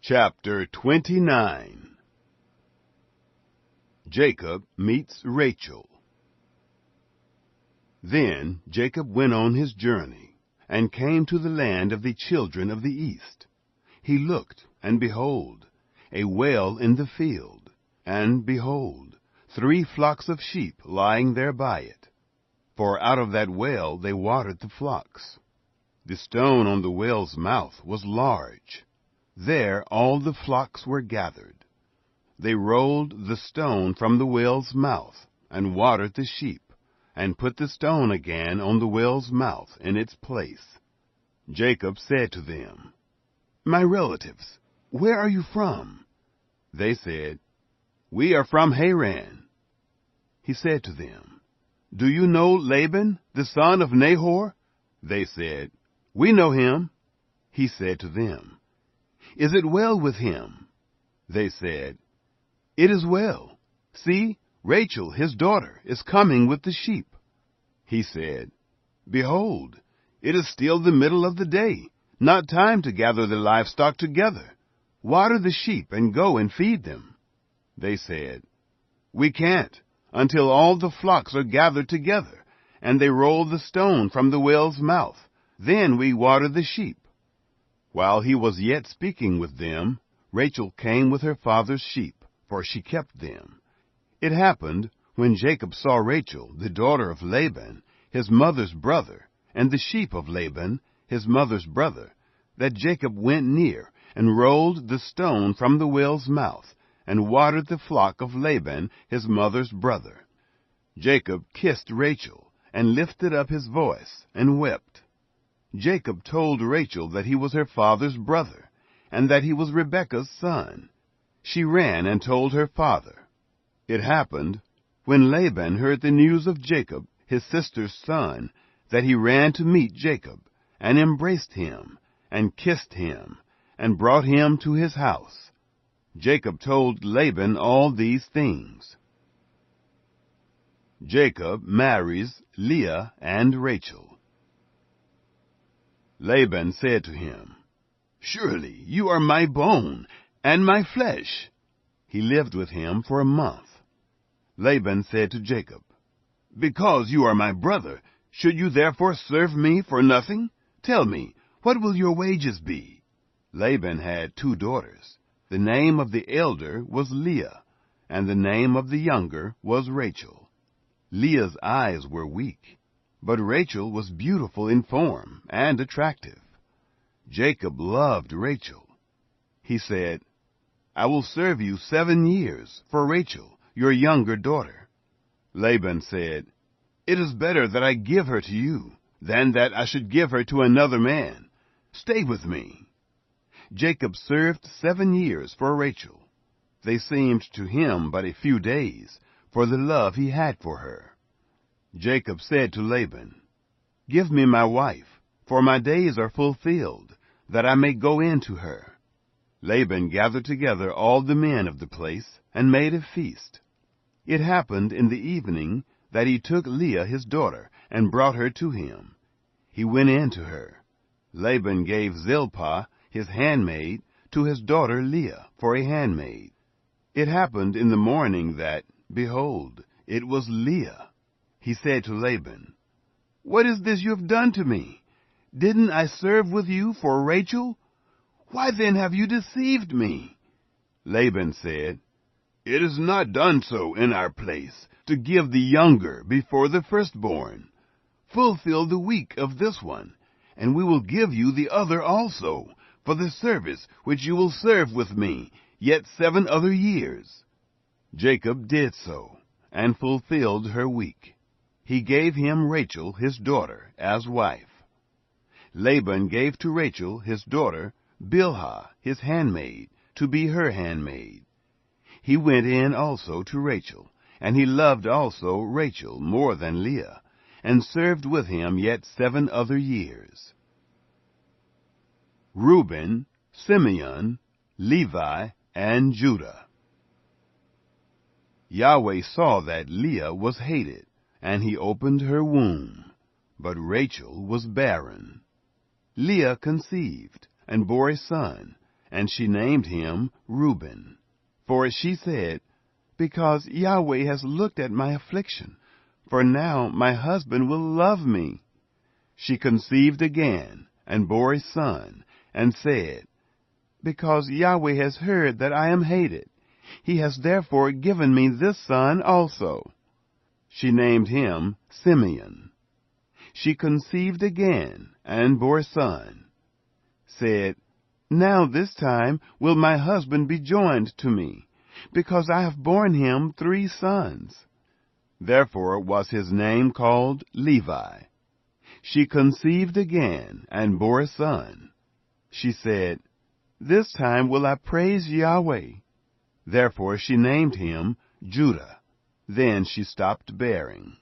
Chapter 29. Jacob meets Rachel. Then Jacob went on his journey, and came to the land of the children of the east. He looked, and behold, a well in the field, and behold, 3 flocks of sheep lying there by it. For out of that well they watered the flocks. The stone on the well's mouth was large. There all the flocks were gathered. They rolled the stone from the well's mouth, and watered the sheep, and put the stone again on the well's mouth in its place. Jacob said to them, "My relatives, where are you from?" They said, "We are from Haran." He said to them, "Do you know Laban, the son of Nahor?" They said, "We know him." He said to them, "Is it well with him?" They said, "It is well. See, Rachel, his daughter, is coming with the sheep." He said, "Behold, it is still the middle of the day, not time to gather the livestock together. Water the sheep and go and feed them." They said, "We can't, until all the flocks are gathered together, and they roll the stone from the well's mouth. Then we water the sheep." While he was yet speaking with them, Rachel came with her father's sheep, for she kept them. It happened, when Jacob saw Rachel, the daughter of Laban, his mother's brother, and the sheep of Laban, his mother's brother, that Jacob went near, and rolled the stone from the well's mouth, and watered the flock of Laban, his mother's brother. Jacob kissed Rachel, and lifted up his voice, and wept. Jacob told Rachel that he was her father's brother, and that he was Rebekah's son. She ran and told her father. It happened, when Laban heard the news of Jacob, his sister's son, that he ran to meet Jacob, and embraced him, and kissed him, and brought him to his house. Jacob told Laban all these things. Jacob marries Leah and Rachel. Laban said to him, "Surely you are my bone and my flesh." He lived with him for a month. Laban said to Jacob, "Because you are my brother, should you therefore serve me for nothing? Tell me, what will your wages be?" Laban had 2 daughters. The name of the elder was Leah, and the name of the younger was Rachel. Leah's eyes were weak, but Rachel was beautiful in form and attractive. Jacob loved Rachel. He said, "I will serve you 7 years for Rachel, your younger daughter." Laban said, "It is better that I give her to you, than that I should give her to another man. Stay with me." Jacob served 7 years for Rachel. They seemed to him but a few days, for the love he had for her. Jacob said to Laban, "Give me my wife, for my days are fulfilled, that I may go in to her." Laban gathered together all the men of the place, and made a feast. It happened in the evening that he took Leah his daughter, and brought her to him. He went in to her. Laban gave Zilpah, his handmaid, to his daughter Leah for a handmaid. It happened in the morning that, behold, it was Leah. He said to Laban, "What is this you have done to me? Didn't I serve with you for Rachel? Why then have you deceived me?" Laban said, "It is not done so in our place, to give the younger before the firstborn. Fulfill the week of this one, and we will give you the other also, for the service which you will serve with me, yet 7 other years." Jacob did so, and fulfilled her week. He gave him Rachel his daughter as wife. Laban gave to Rachel his daughter Bilhah his handmaid, to be her handmaid. He went in also to Rachel, and he loved also Rachel more than Leah, and served with him yet 7 other years. Reuben, Simeon, Levi, and Judah. Yahweh saw that Leah was hated, and he opened her womb, but Rachel was barren. Leah conceived, and bore a son, and she named him Reuben. For she said, Because Yahweh has looked at my affliction, for now my husband will love me. She conceived again, and bore a son, and said, Because Yahweh has heard that I am hated, he has therefore given me this son also. She named him Simeon. She conceived again, and bore a son, said, Now this time will my husband be joined to me, because I have borne him 3 sons. Therefore was his name called Levi. She conceived again, and bore a son. She said, This time will I praise Yahweh. Therefore she named him Judah. Then she stopped bearing.